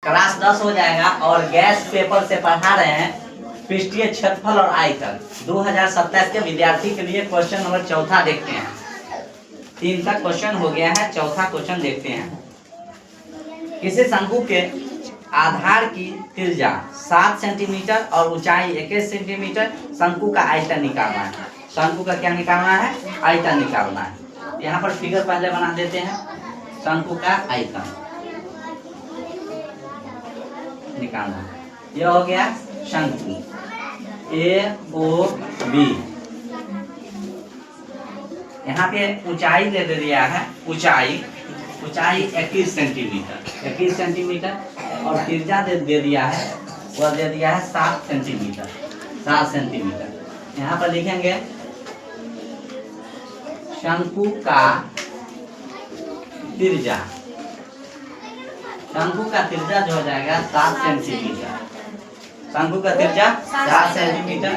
Class 10 हो जाएगा और गैस पेपर से पढ़ा रहे हैं पृष्ठीय क्षेत्रफल और आयतन 2027 के विद्यार्थी के लिए क्वेश्चन नंबर चौथा देखते हैं। 3 का क्वेश्चन हो गया है, चौथा क्वेश्चन देखते हैं। किसी शंकु के आधार की त्रिज्या 7 सेंटीमीटर और ऊंचाई 21 सेंटीमीटर, शंकु का आयतन निकालना है। शंकु का क्या निकालना है? आयतन निकालना है। यहाँ पर फिगर पहले बना देते हैं। शंकु का आयतन निकालना, यह हो गया शंकु AOB। यहाँ पे ऊंचाई दे दिया है, ऊंचाई 21 सेंटीमीटर और त्रिज्या दे दिया है, वह दे दिया है 7 सेंटीमीटर। यहाँ पर लिखेंगे शंकु का त्रिज्या, शंकु का त्रिज्या जो हो जाएगा 7 सेंटीमीटर। शंकु का त्रिज्या 7 सेंटीमीटर।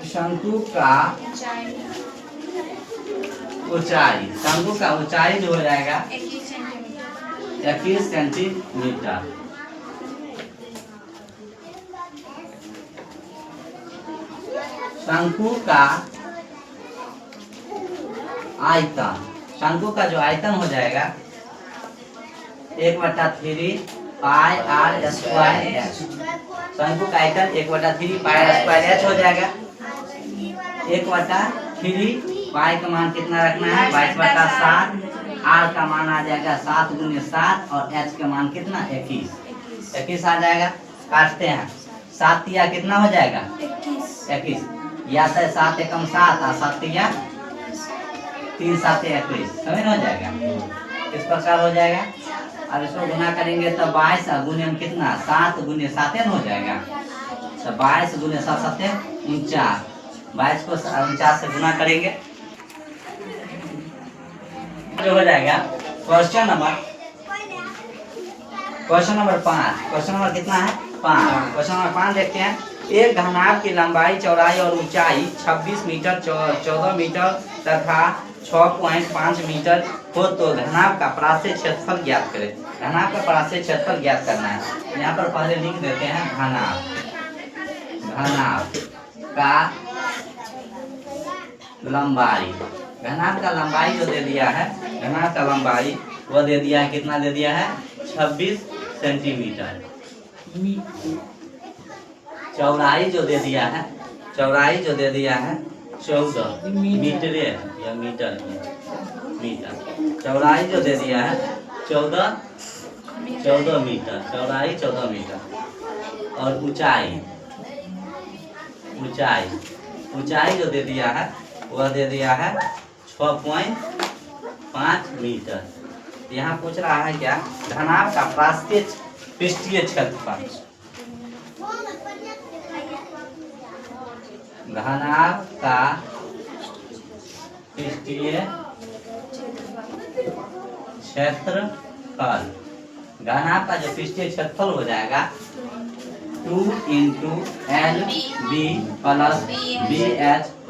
शंकु का ऊंचाई, शंकु का ऊंचाई जो हो जाएगा 21 सेंटीमीटर। शंकु का आयतन, शंकु का जो आयतन हो जाएगा 1/3 पाई r स्क्वायर h। शंकु का आयतन 1/3 पाई r स्क्वायर h हो जाएगा। 1/3 पाई का मान कितना रखना है? 22/7। r का मान आ जाएगा 7 × 7 और h का मान कितना? 21 आ जाएगा। काटते हैं, 7 या कितना हो जाएगा? 21। या तो 7 एकम 7 और 7 या 3 7 21, समझ में हो जाएगा। इस प्रकार हो जाएगा। अब इसको गुना करेंगे तो 22 गुने में कितना? 7 × 7 हो जाएगा। तो 22 × 7 7 49। 22 को 49 से गुना करेंगे जो हो जाएगा क्वेश्चन नंबर 5। क्वेश्चन नंबर कितना है? 5। क्वेश्चन नंबर 5 देखते हैं। एक घनाभ की लंबाई, चौड़ाई और ऊंचाई 26 मीटर, 14 मीटर तथा 6.5 मीटर हो तो घनाभ का पराश्रय क्षेत्रफल ज्ञात करें। घनाभ का पराश्रय क्षेत्रफल ज्ञात करना है। यहाँ पर पहले लिख देते हैं घनाभ का लंबाई। घनाभ का लंबाई जो दे दिया है, घनाभ का लंबाई वो दे दिया है, कितना दे दिया है? 26 सेंटीमीटर। चौड़ाई जो दे दिया है, 14 मीटर या मीटर। चौड़ाई जो दे दिया है 14 मीटर, चौड़ाई 14 मीटर। और ऊंचाई जो दे दिया है वह दे दिया है 6.5 मीटर। यहाँ पूछ रहा है क्या? घनाभ का पृष्ठीय क्षेत्रफल। घनाभ का पृष्ठीय क्षेत्रफल, घनाभ का जो पृष्ठीय क्षेत्रफल हो जाएगा 2 × LB + BH +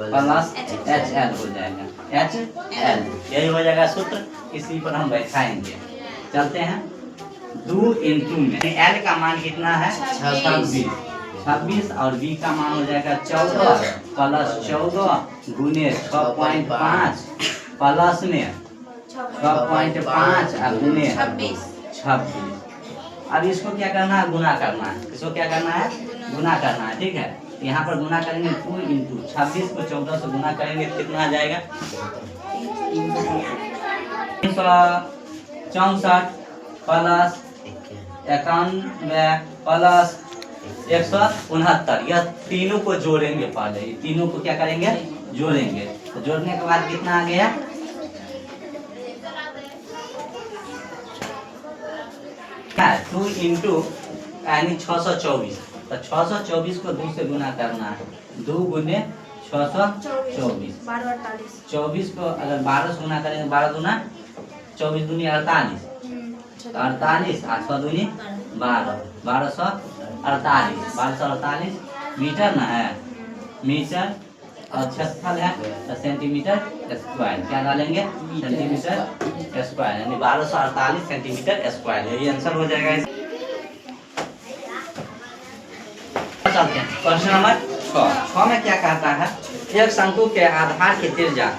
HL हो जाएगा। HL यही हो जाएगा सूत्र, इसी पर हम बैठाएंगे। चलते हैं 2 × में L का मान कितना है? 26 और B का मान हो जाएगा 14 + 14 गुने 6.5 प्लस में 6.5 गुने 26। अब इसको क्या करना है? गुना करना है। इसको क्या करना है? गुना करना है। ठीक है, यहाँ पर गुना करेंगे 2 × 26 को 14 से गुना करेंगे कितना आ जाएगा? 364 प्लस 91 प्लस 169। यह तीनों को जोड़ेंगे। पहले ये तीनों को क्या करेंगे? जोड़ेंगे। तो जोड़ने के बाद कितना आ गया? 2 × यानी 624। तो 624 को 2 से गुना करना है। 2 गुने 624। 24 को अगर 12 से गुना करेंगे, 12 दूना 24 दूनी 48। 48 8 दूनी 12, 1248। 1248 मीटर ना है, मीटर और क्षेत्रफल है तो सेंटीमीटर स्क्वायर। क्या डालेंगे? सेंटीमीटर स्क्वायर, यानी 1248 सेंटीमीटर स्क्वायर। यही आंसर हो जाएगा। चलते हैं क्वेश्चन नंबर 6 में क्या कहता है, एक शंकु के आधार की त्रिज्या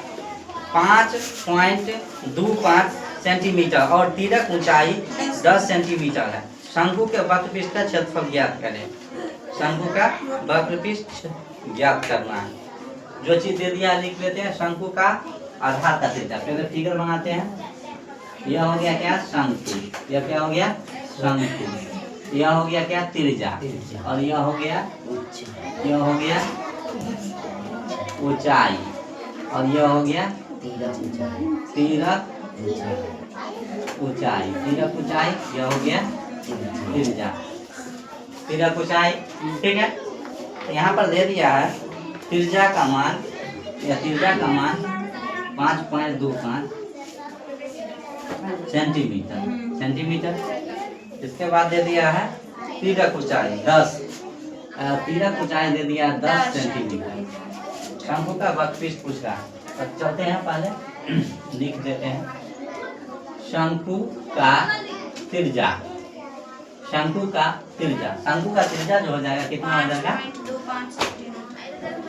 5.25 सेंटीमीटर और तिरक ऊंचाई 10 सेंटीमीटर है। शंकु के वक्रपृष्ठ का क्षेत्रफल ज्ञात करें। शंकु का वक्रपृष्ठ ज्ञात करना है। जो चीज दे दिया लिख लेते हैं। शंकु का आधार का त्रिज्या, पहले फिगर बनाते हैं। यह हो गया क्या? शंकु। यह क्या हो गया? शंकु। यह हो गया क्या? त्रिज्या। और यह हो गया ऊंचाई। और यह हो गया तिरक ऊंचाई। तिरक ऊंचाई, यह हो गया त्रिज्या। तिरक ऊंचाई, ठीक है। यहाँ पर दे दिया है त्रिज्या का मान, या त्रिज्या का मान 5.25 सेंटीमीटर। इसके बाद दे दिया है तिरक ऊंचाई 10, तिरक ऊंचाई दे दिया 10 सेंटीमीटर। शंकु का वक्रपृष्ठ पूछ रहा है। अब चलते हैं, पहले लिख देते हैं शंकु का त्रिज्या। शंकु का त्रिज्या, शंकु का त्रिज्या जो हो जाएगा कितना हो जाएगा?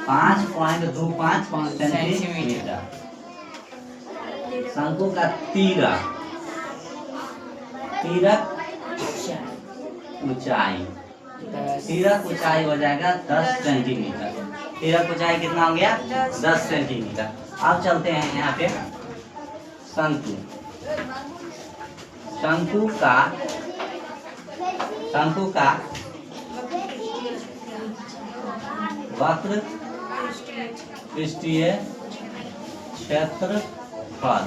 5.25 सेंटीमीटर। शंकु का तिरक ऊंचाई, तिरक ऊंचाई हो जाएगा 10 सेंटीमीटर। तिरक ऊंचाई कितना हो गया? 10 सेंटीमीटर। अब चलते हैं यहाँ पे शंकु। शंकु का वक्र पृष्ठीय क्षेत्रफल।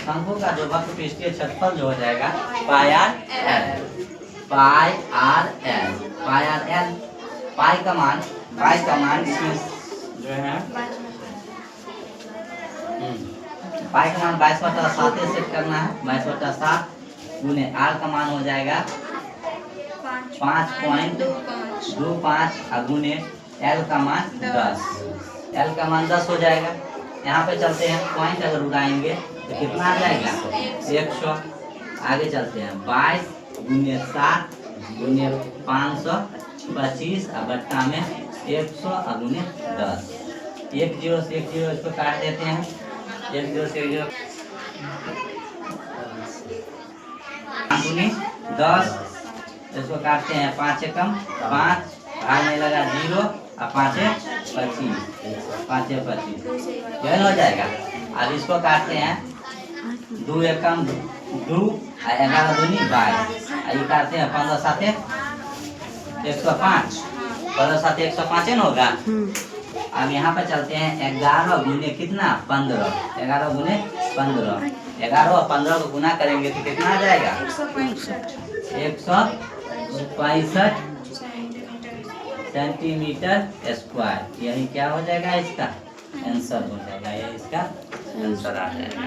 शंकु का जो वक्र पृष्ठीय क्षेत्रफल जो हो जाएगा पाई आर एल। पाई का मान इसमें जो है पाई का मान 22/7 सेट करना है। 22/7 गुने आर का मान हो जाएगा 5.25 गुने एल का मान 10। एल का मान 10 हो जाएगा। यहाँ पे चलते हैं, पॉइंट अगर उड़ाएंगे तो कितना आ जाएगा? 100। आगे चलते हैं 22 गुने 7 गुने 525 और बट्टा में 100 गुने 10। 1 0 से 1 0 इसको काट देते हैं। 1 0 से 1 0 गुने 10 इसको काटते हैं। 5 एकम 5, भाग में लगा 0 और 5 25, 5 25 यही हो जाएगा। अब इसको काटते हैं 2 एकम 2 और 11 दूनी 22। ये काटते हैं 15 7 105, 15 7 105 न होगा। अब यहाँ पर चलते हैं 11 गुने कितना? 15। 11 गुने 15, 11 और 15 को गुना करेंगे तो कितना आ जाएगा? 165 सेंटीमीटर स्क्वायर। यही क्या हो जाएगा? इसका आंसर हो जाएगा। यही इसका आंसर आ जाएगा।